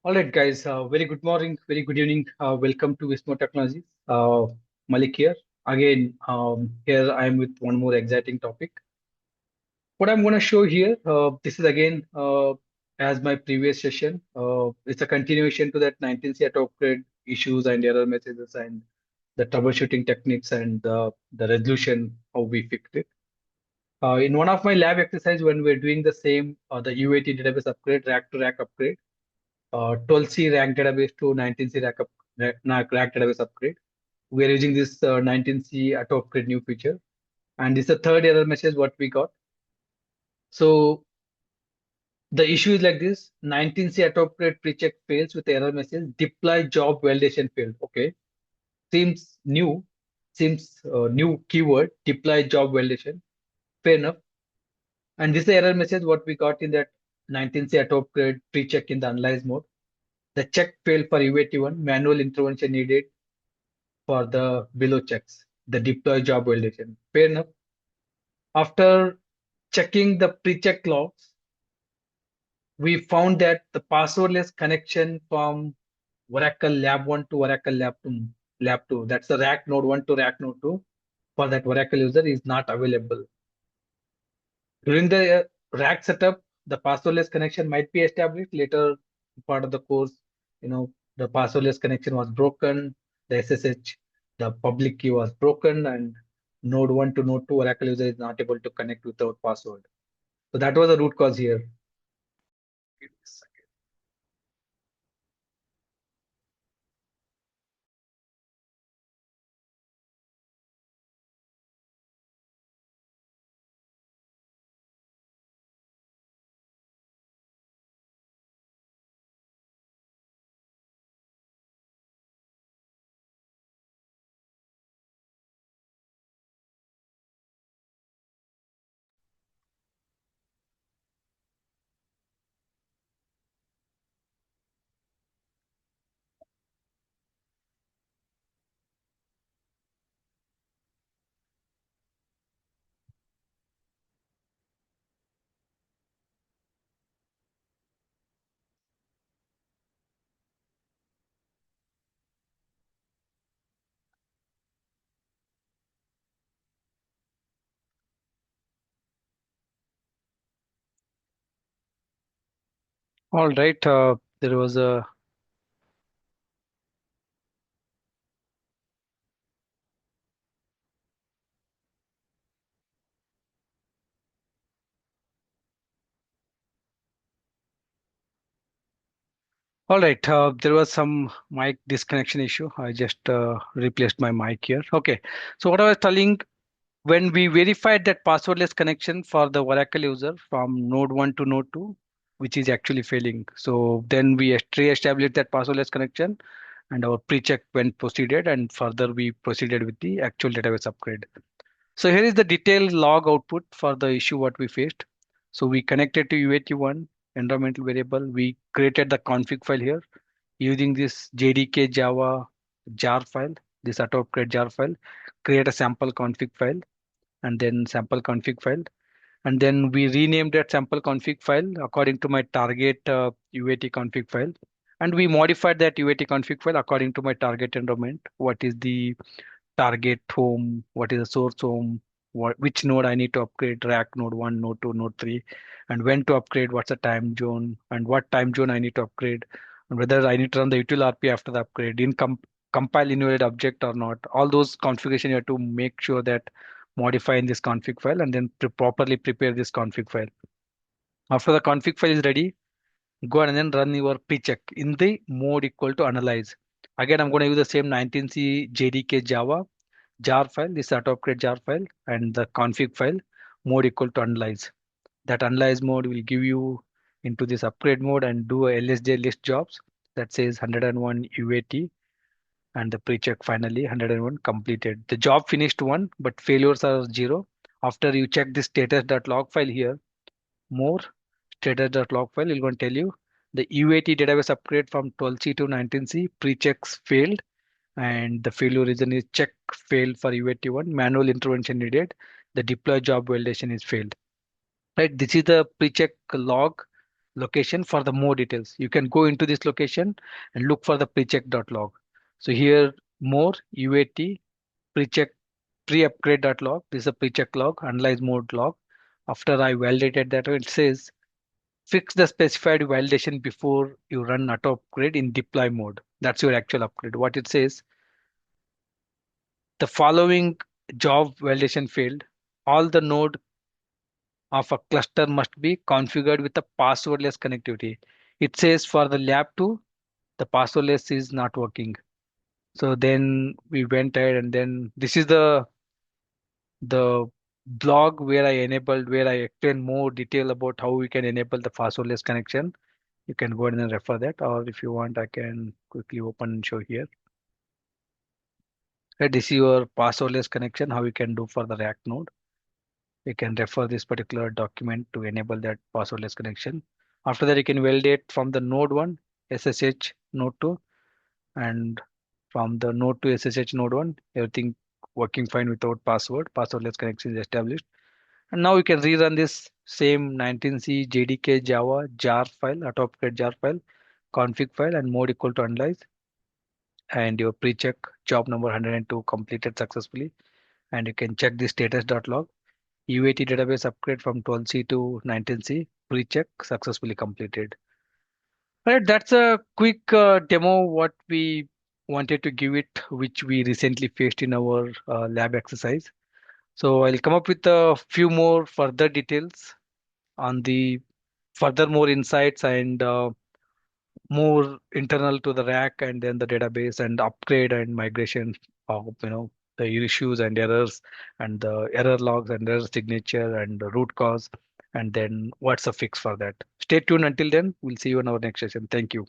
All right, guys. Very good morning, very good evening. Welcome to Wismo Technologies. Malik here. Again, here I am with one more exciting topic. What I'm going to show here, this is again as my previous session. It's a continuation to that 19C auto upgrade issues and error messages and the troubleshooting techniques and the resolution, how we fixed it. In one of my lab exercise, when we're doing the same, the UAT database upgrade, rack to rack upgrade, 12C rack database to 19C rack database upgrade. We are using this 19C auto upgrade new feature. And this is the third error message what we got. So the issue is like this: 19C auto upgrade precheck fails with error message. Deploy job validation failed. Okay, seems new. Seems new keyword. Deploy job validation. Fair enough. And this is the error message what we got in that 19C auto upgrade precheck in the analyze mode. The check failed for UAT1. Manual intervention needed for the below checks, the deploy job validation. Fair enough. After checking the pre-check logs, we found that the passwordless connection from Oracle Lab 1 to Oracle Lab 2, that's the RAC node 1 to RAC node 2 for that Oracle user is not available. During the RAC setup, the passwordless connection might be established later part of the course. The passwordless connection was broken, the SSH, the public key was broken, and node 1 to node 2 Oracle user is not able to connect without password. So that was the root cause here. All right, there was a all right. There was some mic disconnection issue. I just replaced my mic here. Okay. So what I was telling, when we verified that passwordless connection for the Oracle user from node 1 to node 2, which is actually failing. So then we re-established that passwordless connection and our pre-check went proceeded and further we proceeded with the actual database upgrade. So here is the detailed log output for the issue what we faced. So we connected to UAT1 environmental variable. We created the config file here using this JDK Java jar file, this auto upgrade jar file, create a sample config file and then sample config file. And then we renamed that sample config file according to my target UAT config file. And we modified that UAT config file according to my target environment. What is the target home? What is the source home? Which node I need to upgrade? Rack node 1, node 2, node 3. And when to upgrade? What's the time zone? And what time zone I need to upgrade? And whether I need to run the util RP after the upgrade, compile invalid object or not. All those configuration you have to make sure that modify in this config file and then properly prepare this config file. After the config file is ready, go ahead and then run your precheck in the mode equal to analyze. Again, I'm going to use the same 19C JDK Java jar file, this auto upgrade jar file, and the config file mode equal to analyze. That analyze mode will give you into this upgrade mode and do a LSJ list jobs that says 101 UAT and the pre-check finally 101 completed. The job finished 1, but failures are 0. After you check the status.log file here, more status.log file will going to tell you the UAT database upgrade from 12C to 19C pre-checks failed and the failure reason is check failed for UAT1, manual intervention needed, the deploy job validation is failed. Right, this is the pre-check log location for the more details. You can go into this location and look for the precheck.log. So here more UAT precheck pre-upgrade.log. This is a precheck log, analyze mode log. After I validated that, it says fix the specified validation before you run auto upgrade in deploy mode. That's your actual upgrade. What it says, the following job validation failed. All the node of a cluster must be configured with a passwordless connectivity. It says for the lab 2, the passwordless is not working. So then we went ahead and then this is the blog where I explain more detail about how we can enable the passwordless connection. You can go ahead and refer that, or if you want, I can quickly open and show here. Right, this is your passwordless connection, how you can do for the React node. You can refer this particular document to enable that passwordless connection. After that, you can validate from the node 1, SSH node 2, and from the node to SSH node 1, everything working fine without passwordless connection is established. And now you can rerun this same 19C JDK Java jar file, autoupgrade jar file, config file, and mode equal to analyze. And your pre-check job number 102 completed successfully. And you can check the status.log. UAT database upgrade from 12C to 19C. Pre-check successfully completed. All right, that's a quick demo what we wanted to give it, which we recently faced in our lab exercise. So I'll come up with a few more further details on the further more insights and more internal to the rack and then the database and upgrade and migration of the issues and errors and the error logs and error signature and the root cause and then what's the fix for that. Stay tuned until then. We'll see you in our next session. Thank you.